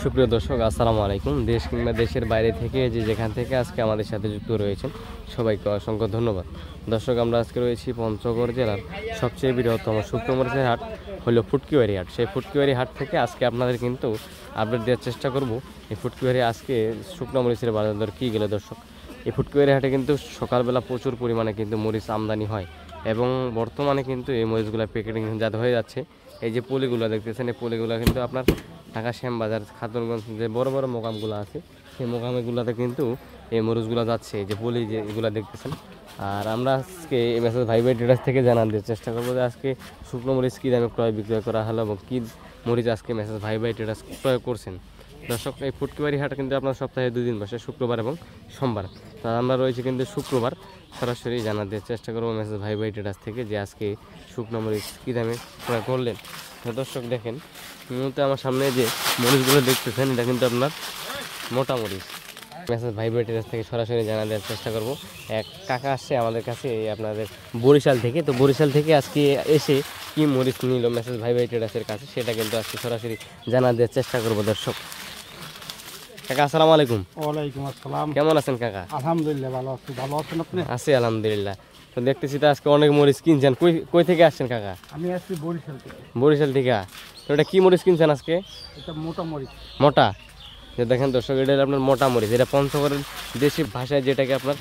সুপ্রিয় দর্শক, আসসালামু আলাইকুম। দেশ কিংবা দেশের বাইরে থেকে যেখান থেকে আজকে আমাদের সাথে যুক্ত রয়েছেন সবাইকে অসংখ্য ধন্যবাদ। দর্শক, আমরা আজকে রয়েছি পঞ্চগড় জেলার সবচেয়ে বৃহত্তম শুকনো মরিচের হাট হলো ফুটকিবাড়ি হাট। সেই ফুটকিবাড়ি হাট থেকে আজকে আপনাদের কিন্তু আপডেট দেওয়ার চেষ্টা করব এই ফুটকিবাড়ি আজকে শুকনো মরিচের বাজার দর কী গেলে। দর্শক, এই ফুটকিবাড়ি হাটে কিন্তু সকালবেলা প্রচুর পরিমাণে কিন্তু মরিচ আমদানি হয় এবং বর্তমানে কিন্তু এই মরিচগুলো প্যাকেটিং জাত হয়ে যাচ্ছে। এই যে পলিগুলো দেখতেছেন, এই পলিগুলো কিন্তু আপনার ঢাকা শ্যামবাজার, খাতুনগঞ্জ যে বড় বড় মোকামগুলো আছে সেই মোকামগুলোতে কিন্তু এই মরিচগুলো যাচ্ছে, এই যে পলি যে এগুলো দেখতেছেন। আর আমরা আজকে এই মেসেজ ভাই ট্রেডার্স থেকে জানান দেওয়ার চেষ্টা করবো যে আজকে শুকনো মরিচ কী দামে ক্রয় বিক্রয় করা হলো এবং কী মরিচ আজকে মেসেজ ভাই ট্রেডার্স ক্রয় করছেন। দর্শক, এই ফুটকিবাড়ি হাট কিন্তু আপনার সপ্তাহে 2 দিন বসে, শুক্রবার এবং সোমবার। তা আমরা রয়েছে কিন্তু শুক্রবার, সরাসরি জানা দেওয়ার চেষ্টা করবো মেসেজ ভাই ট্রেডার্স থেকে যে আজকে শুকনো মরিচ কী দামে ক্রয় করলেন। তো দর্শক দেখেন, মূলত আমার সামনে যে মরিচগুলো দেখতেছেন এটা কিন্তু আপনার মোটা মরিচ। মেসেজ ভাই ট্রেডার্স থেকে সরাসরি জানা দেওয়ার চেষ্টা করব। এক কাকা আসছে আমাদের কাছে এই আপনাদের বরিশাল থেকে। তো বরিশাল থেকে আজকে এসে কি মরিচ নিল মেসেজ ভাই ট্রেডার্সের কাছে সেটা কিন্তু আজকে সরাসরি জানা দেওয়ার চেষ্টা করব। দর্শক কাকা, আসসালামু আলাইকুম। ওয়ালাইকুম আসসালাম। কেমন আছেন কাকা? আলহামদুলিল্লাহ ভালো আছি। ভালো আছেন আপনি? আছি আলহামদুলিল্লাহ। তো দেখতেছি তো আজকে অনেক মরিচ কিনছেন। কই থেকে আসছেন কাকা? আমি আসছি বরিশাল থেকে। বরিশাল থেকে। তো এটা কি মরিচ কিনছেন আজকে? এটা মোটা মরিচ। মোটা, যে দেখেন দর্শক, এটা হলো আপনার মোটা মরিচ। এটা পঞ্চগড়ের দেশি ভাষায় যেটাকে আপনার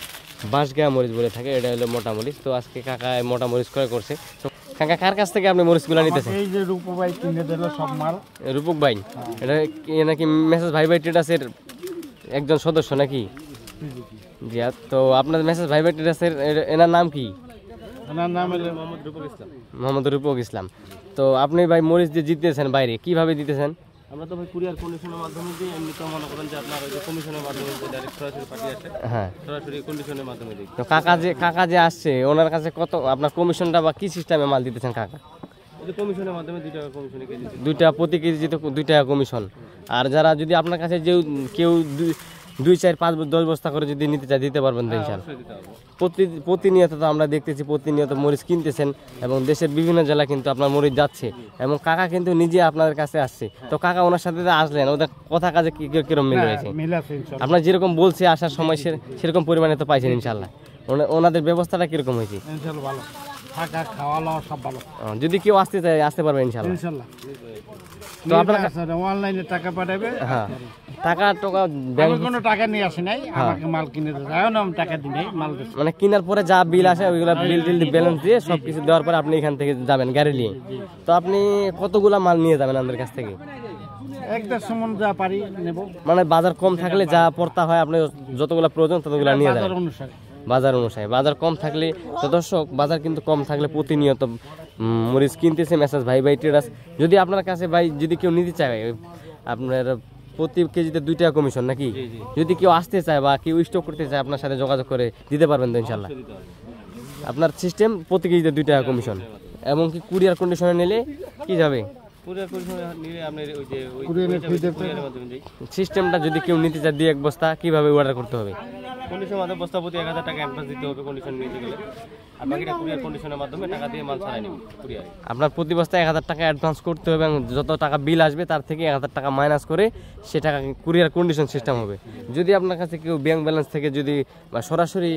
বাঁশগায়া মরিচ বলে থাকে, এটা হলো মোটা মরিচ। তো আজকে কাকা মোটা মরিচ ক্রয় করছে। তো কাকা, কার কাছ থেকে আপনি মরিচগুলো নিতেছেন? এই যে রূপক ভাই কিনে দিল সব মাল। রূপক ভাই, এটা নাকি মেসেজ ভাই ট্রেডার্সের একজন সদস্য নাকি? জি। তো আপনার মেসেজ ভাই ট্রেডার্সের এনার নাম কি? ওনার নাম হলো মোহাম্মদ রূপক ইসলাম। তো আপনি ভাই মরিচ যে জিতেছেন বাইরে, কিভাবে দিতেছেন? আমরা তো ভাই কুরিয়ার কন্ডিশনের মাধ্যমে দিই। এমনি তো মনে করেন যে আপনার ওই যে কমিশনের মাধ্যমে যে ডাইরেক্ট সরাসরি পাঠিয়ে আসে, হ্যাঁ, সরাসরি কন্ডিশনের মাধ্যমে দিই। তো কাকা যে আসছে ওনার কাছে কত আপনার কমিশনটা বা কি সিস্টেমে মাল দিতেছেন কাকা? ওই যে কমিশনের মাধ্যমে 2 টাকা কমিশনে কেজি। 2 টাকা প্রতি কেজি, তো 2 টাকা কমিশন। আর যারা যদি আপনার কাছে কেউ 2, 4, 5, 10 বস্তা করে যদি নিতে চায় দিতে পারবেন তো ইনশাআল্লাহ? প্রতিনিয়ত তো আমরা দেখতেছি প্রতিনিয়ত মরিচ কিনতেছেন এবং দেশের বিভিন্ন জেলায় কিন্তু আপনার মরিচ যাচ্ছে এবং কাকা কিন্তু নিজে আপনাদের কাছে আসছে। তো কাকা, ওনার সাথে আসলেন, ওদের কথা কাজে কিরকম মিল হয়েছে? মিল আছে ইনশাআল্লাহ। আপনার যেরকম বলছে আসার সময় সেরকম পরিমাণে তো পাইছেন ইনশাআল্লাহ? ওনাদের ব্যবস্থাটা কিরকম হয়েছে? ইনশাআল্লাহ ভালো, থাকা খাওয়া দাওয়া সব ভালো। যদি কেউ আসতে চায় আসতে পারবে ইনশাআল্লাহ? ইনশাআল্লাহ। তো আপনার অনলাইনে টাকা পাঠাবে। হ্যাঁ, টাকা আমি ব্যাংক কোনো টাকা নিয়ে আসি নাই, আমাকে মাল কিনে দিতে এখন আমি টাকা দিই নাই, মাল দিচ্ছি। মানে কেনার পরে যা বিল আসে ওইগুলো বিল ব্যালেন্স দিয়ে সব কিছু দেওয়ার পরে আপনি এখান থেকে যাবেন গাড়ি নিয়ে। তো আপনি কতগুলা মাল নিয়ে যাবেন আমাদের কাছ থেকে? 1-1.5 মণ যা পারি নেব। মানে বাজার কম থাকলে যা পড়তা হয় আপনি যতগুলা প্রয়োজন ততগুলা নিয়ে যাবেন বাজার অনুসারে। বাজার অনুসারে। বাজার কম থাকলে তো দর্শক, বাজার কিন্তু কম থাকলে প্রতিনিয়ত মরিচ কিনতেছে মেসেজ ভাই ট্রেডার্স। যদি আপনার কাছে ভাই যদি কেউ নিতে চায়, আপনার প্রতি কেজিতে 2 টাকা কমিশন নাকি? যদি কেউ আসতে চায় বা কেউ স্টক করতে চায় আপনার সাথে যোগাযোগ করে দিতে পারবেন তো ইনশাআল্লাহ? আপনার সিস্টেম প্রতি কেজিতে 2 টাকা কমিশন, এবং কি কুরিয়ার কন্ডিশনে নিলে কি যাবে? কুরিয়ার কন্ডিশনে নিলে আপনার ওই যে কুরিয়ারের মাধ্যমে দিই। সিস্টেমটা যদি কেউ নিতে চায় 2-1 বস্তা, কিভাবে অর্ডার করতে হবে? কন্ডিশনের মাধ্যমে বস্তা প্রতি 1000 টাকা অ্যাডভান্স দিতে হবে কন্ডিশন নিতে গেলে। আর বাকিটা কুরিয়ার কন্ডিশনের মাধ্যমে টাকা দিয়ে মাল ছাড়াই নেব কুরিয়ারে। আপনার প্রতি বস্তায় 1000 টাকা অ্যাডভান্স করতে হবে এবং যত টাকা বিল আসবে তার থেকে 1000 টাকা মাইনাস করে সে টাকা কুরিয়ার কন্ডিশন সিস্টেম হবে। যদি আপনার কাছে কেউ ব্যাংক ব্যালেন্স থেকে যদি বা সরাসরি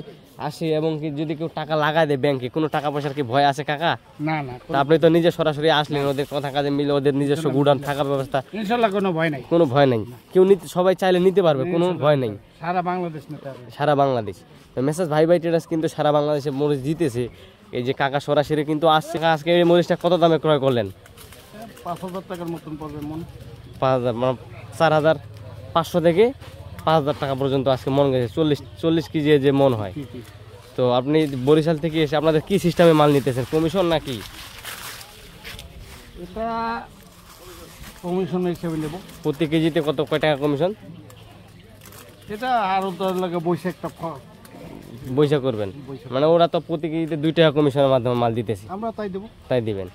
আসে এবং কি যদি কেউ টাকা লাগায় দেয় ব্যাংকে, কোনো টাকা পয়সার কি ভয় আছে কাকা? না না, তা আপনি তো নিজে সরাসরি আসলেন, ওদের কথা কাজে মিলে ওদের নিজস্ব গুডাউন থাকার ব্যবস্থা, ইনশাআল্লাহ কোনো ভয় নাই। কোনো ভয় নাই। কেউ সবাই চাইলে নিতে পারবে, কোনো ভয় নেই। সারা বাংলাদেশ নিতে পারবে। সারা বাংলাদেশ। মেসেজ ভাই ট্রেডার্স কিন্তু সারা বাংলাদেশে মরিচ জিতেছে। এই যে কাকা সরাসরি কিন্তু আসছে। আজকে এই মরিচটা কত দামে ক্রয় করলেন? 5000 টাকার মতন পড়বে মন। 5000, মানে 4500 থেকে 5000 টাকা পর্যন্ত আজকে মন গেছে। 40 কেজি যে মন হয়। তো আপনি বরিশাল থেকে এসে আপনাদের কি সিস্টেমে মাল নিতেছেন, কমিশন নাকি? এটা কমিশন হিসেবে নেব। প্রতি কেজিতে কয় টাকা কমিশন? এটা আরো তো লাগে বৈশাখটা বৈশা করবেন, মানে ওরা তো প্রতি কেজিতে 2 টাকা কমিশনের মাধ্যমে মাল দিতেছে, আমরা তাই দেবো, তাই দিবেন।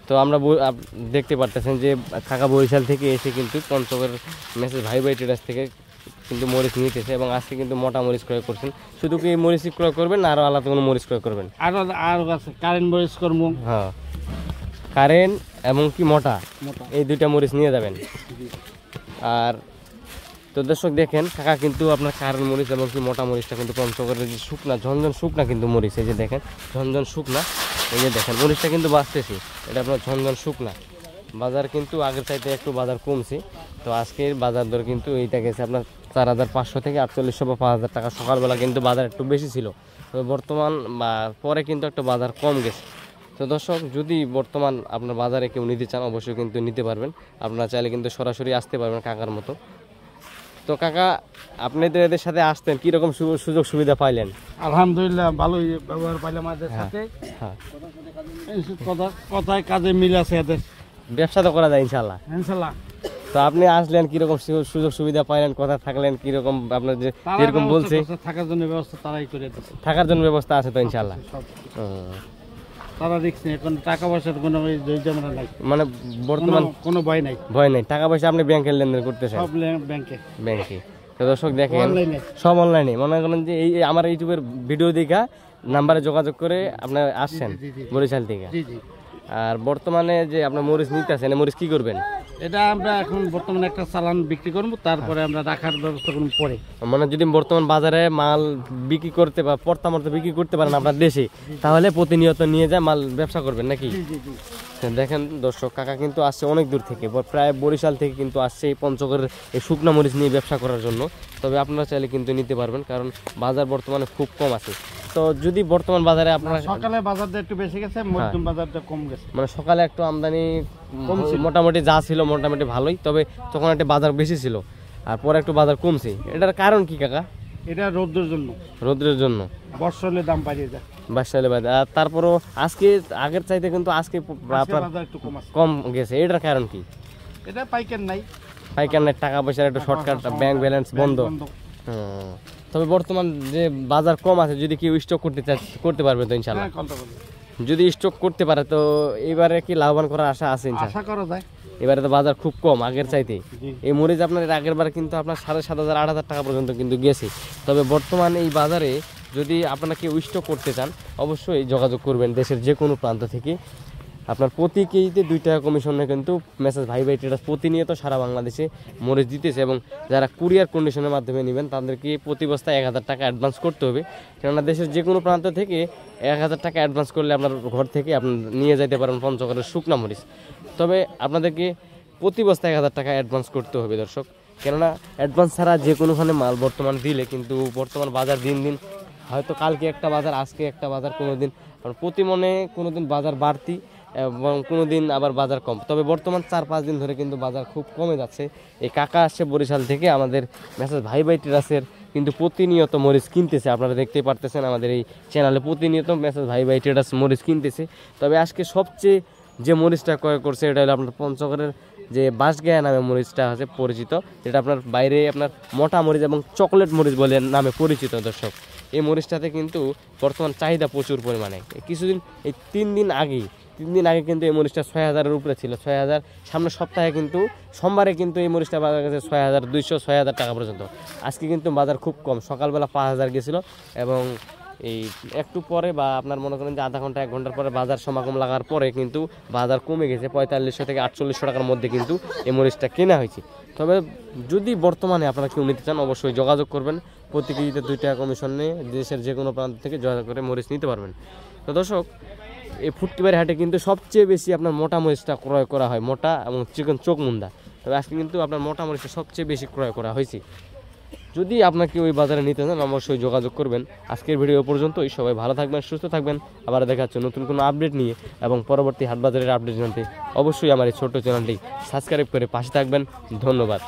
তো আমরা দেখতে পারতেছেন যে কাকা বরিশাল থেকে এসে কিন্তু পঞ্চগড় মেসেজ ভাই ট্রেডার্স থেকে কিন্তু মরিচ নিতেছে এবং আজকে কিন্তু মোটা মরিচ ক্রয় করছেন। শুধু কি মরিচ ক্রয় করবেন না আরো আলাদা কোনো মরিচ ক্রয় করবেন? আরো আছে কারেন্ট মরিচ করবো। হ্যাঁ, কারেন্ট এবং কি মোটা, এই 2টা মরিচ নিয়ে যাবেন। আর তো দর্শক দেখেন কাকা কিন্তু আপনার কারেন্ট মরিচ এবং কি মোটা মরিচটা কিন্তু পঞ্চগড়ের যে শুকনা ঝনঝন শুকনা কিন্তু মরিচ, এই যে দেখেন ঝনঝন শুকনা, এই যে দেখেন মরিচটা কিন্তু বাঁচতেছি, এটা আপনার ঝনঝন শুকনা। বাজার কিন্তু আগের চাইতে একটু বাজার কমছে। তো আজকের বাজার দর কিন্তু এইটা গেছে আপনার 4,500 থেকে 4800 বা 5,000 টাকা। সকালবেলা কিন্তু বাজার একটু বেশি ছিল, তবে বর্তমান বা পরে কিন্তু একটু বাজার কম গেছে। তো দর্শক যদি বর্তমান আপনার বাজারে কেউ নিতে চান অবশ্যই কিন্তু নিতে পারবেন, আপনারা চাইলে কিন্তু সরাসরি আসতে পারবেন কাকার মতো। তো কাকা আপনি তো এদের সাথে আসতেন, কীরকম সুযোগ সুবিধা পাইলেন? আলহামদুলিল্লাহ ভালোই ব্যবহার পাইলাম এদের সাথে। হ্যাঁ, কথায় কাজে মিল আছে এদের, ব্যবসা তো করা যায় ইনশাল্লাহ। ইনশাল্লাহ। তো আপনি আসলেন কীরকম সুযোগ সুবিধা পাইলেন, কোথায় থাকলেন, কীরকম আপনার যে যেরকম বলছে থাকার জন্য ব্যবস্থা তারাই করে দিচ্ছে। থাকার জন্য ব্যবস্থা আছে তো ইনশাল্লাহ? তারা দেখছি এখন টাকা পয়সার কোনো ঝামেলা নাই, মানে বর্তমান কোনো ভয় নাই। ভয় নেই, টাকা পয়সা আপনি ব্যাংকের লেনদেন করতেছেন? সব ব্যাংকে। তো দর্শক দেখেন সব অনলাইনে, মনে করেন যে এই আমার ইউটিউবের ভিডিও দেখা নাম্বারে যোগাযোগ করে আপনার আসছেন বরিশাল থেকে। আর বর্তমানে যে আপনার মরিচ নিতেছেন, মরিচ কি করবেন? এটা আমরা এখন বর্তমানে একটা চালান বিক্রি করবো, তারপরে আমরা রাখার ব্যবস্থা করবো পরে। মানে যদি বর্তমান বাজারে মাল বিক্রি করতে বা পর্তামর্ত বিক্রি করতে পারেন আপনার দেশে, তাহলে প্রতিনিয়ত নিয়ে যায় মাল ব্যবসা করবেন নাকি? দেখেন দর্শক কাকা কিন্তু আসছে অনেক দূর থেকে, প্রায় বরিশাল থেকে কিন্তু আসছে এই পঞ্চগড়ের এই শুকনা মরিচ নিয়ে ব্যবসা করার জন্য। তবে আপনারা চাইলে কিন্তু নিতে পারবেন, কারণ বাজার বর্তমানে খুব কম আছে। তো যদি বর্তমান বাজারে আপনারা সকালে বাজারটা একটু বেশি গেছে, মধ্যম বাজারটা কম গেছে, মানে সকালে একটু আমদানি মোটামুটি যা ছিল মোটামুটি ভালোই, তবে তখন একটা বাজার বেশি ছিল আর পরে একটু বাজার কমছে। এটার কারণ কি কাকা? এটা রোদ্রের জন্য। রোদ্রের জন্য? বর্ষা হলে দাম বাড়িয়ে যায়, বাসালে বাদ। আর তারপরও আজকে আগের চাইতে কিন্তু আজকে বাজার একটু কম গেছে, এটার কারণ কি? এটা পাইকার নাই, পাইকার নাই, টাকা পয়সার একটু শর্টকাট, ব্যাংক ব্যালেন্স বন্ধ। তবে বর্তমান যে বাজার কম আছে, যদি কেউ স্টক করতে পারবে তো ইনশাল্লাহ? যদি স্টক করতে পারে তো এবারে কি লাভবান করার আশা আছে? আশা করা যায়। এবারে তো বাজার খুব কম আগের চাইতে। এই মরিচ আপনার আগের বার কিন্তু আপনার 7,500 8,000 টাকা পর্যন্ত কিন্তু গেছে। তবে বর্তমানে এই বাজারে যদি আপনারা কেউ স্টক করতে চান অবশ্যই যোগাযোগ করবেন দেশের যে কোনো প্রান্ত থেকে। আপনার প্রতি কেজিতে 2 টাকা কমিশনে কিন্তু মেসেজ ভাই ট্রেডার্স প্রতিনিয়ত সারা বাংলাদেশে মরিচ দিতেছে, এবং যারা কুরিয়ার কন্ডিশনের মাধ্যমে নেবেন তাদেরকে প্রতি বস্তায় 1,000 টাকা অ্যাডভান্স করতে হবে। কেননা দেশের যে কোনো প্রান্ত থেকে 1,000 টাকা অ্যাডভান্স করলে আপনার ঘর থেকে আপনি নিয়ে যেতে পারেন পঞ্চগড়ের শুকনা মরিচ। তবে আপনাদেরকে প্রতি বস্তায় 1,000 টাকা অ্যাডভান্স করতে হবে দর্শক, কেননা অ্যাডভান্স ছাড়া যে কোনোখানে মাল বর্তমান দিলে কিন্তু বর্তমান বাজার দিন দিন হয়তো কালকে একটা বাজার, আজকে একটা বাজার, কোনো দিন প্রতি মনে কোনো দিন বাজার বাড়তি এবং কোনো দিন আবার বাজার কম। তবে বর্তমান 4-5 দিন ধরে কিন্তু বাজার খুব কমে যাচ্ছে। এই কাকা আসছে বরিশাল থেকে আমাদের মেসেজ ভাই ট্রেডার্সের কিন্তু প্রতিনিয়ত মরিচ কিনতেছে, আপনারা দেখতেই পারতেছেন আমাদের এই চ্যানেলে প্রতিনিয়ত মেসেজ ভাই ট্রেডার্স মরিচ কিনতেছে। তবে আজকে সবচেয়ে যে মরিচটা ক্রয় করছে এটা হলো আপনার পঞ্চগড়ের যে বাঁশগায়া নামে মরিচটা আছে পরিচিত, যেটা আপনার বাইরে আপনার মোটা মরিচ এবং চকলেট মরিচ বলে নামে পরিচিত দর্শক। এই মরিচটাতে কিন্তু বর্তমান চাহিদা প্রচুর পরিমাণে। কিছুদিন এই 3 দিন আগে কিন্তু এই মরিচটা 6,000-এর উপরে ছিল, 6,000। সামনের সপ্তাহে কিন্তু সোমবারে কিন্তু এই মরিচটা বাজার গেছে 6,200 6,000 টাকা পর্যন্ত। আজকে কিন্তু বাজার খুব কম, সকালবেলা 5,000 গেছিলো, এবং এই একটু পরে বা আপনার মনে করেন যে আধা ঘন্টা 1 ঘন্টার পরে বাজার সমাগম লাগার পরে কিন্তু বাজার কমে গেছে, 4500 থেকে 4800 টাকার মধ্যে কিন্তু এই মরিচটা কেনা হয়েছে। তবে যদি বর্তমানে আপনারা কেউ নিতে চান অবশ্যই যোগাযোগ করবেন, প্রতি কেজিতে 2 টাকা কমিশন নিয়ে দেশের যে কোনো প্রান্ত থেকে যোগাযোগ করে মরিচ নিতে পারবেন। তো দর্শক এই ফুটকিবাড়ি হাটে কিন্তু সবচেয়ে বেশি আপনার মোটা মরিচটা ক্রয় করা হয়, মোটা এবং চিকন চোখমুন্দা। তবে আজকে কিন্তু আপনার মোটা মরিচটা সবচেয়ে বেশি ক্রয় করা হয়েছে। যদি আপনাকে ওই বাজারে নিতে চান অবশ্যই যোগাযোগ করবেন। আজকের ভিডিও পর্যন্তই, সবাই ভালো থাকবেন, সুস্থ থাকবেন। আবার দেখা হচ্ছে নতুন কোনো আপডেট নিয়ে, এবং পরবর্তী হাট বাজারের আপডেট জানতে অবশ্যই আমার এই ছোট্ট চ্যানেলটি সাবস্ক্রাইব করে পাশে থাকবেন। ধন্যবাদ।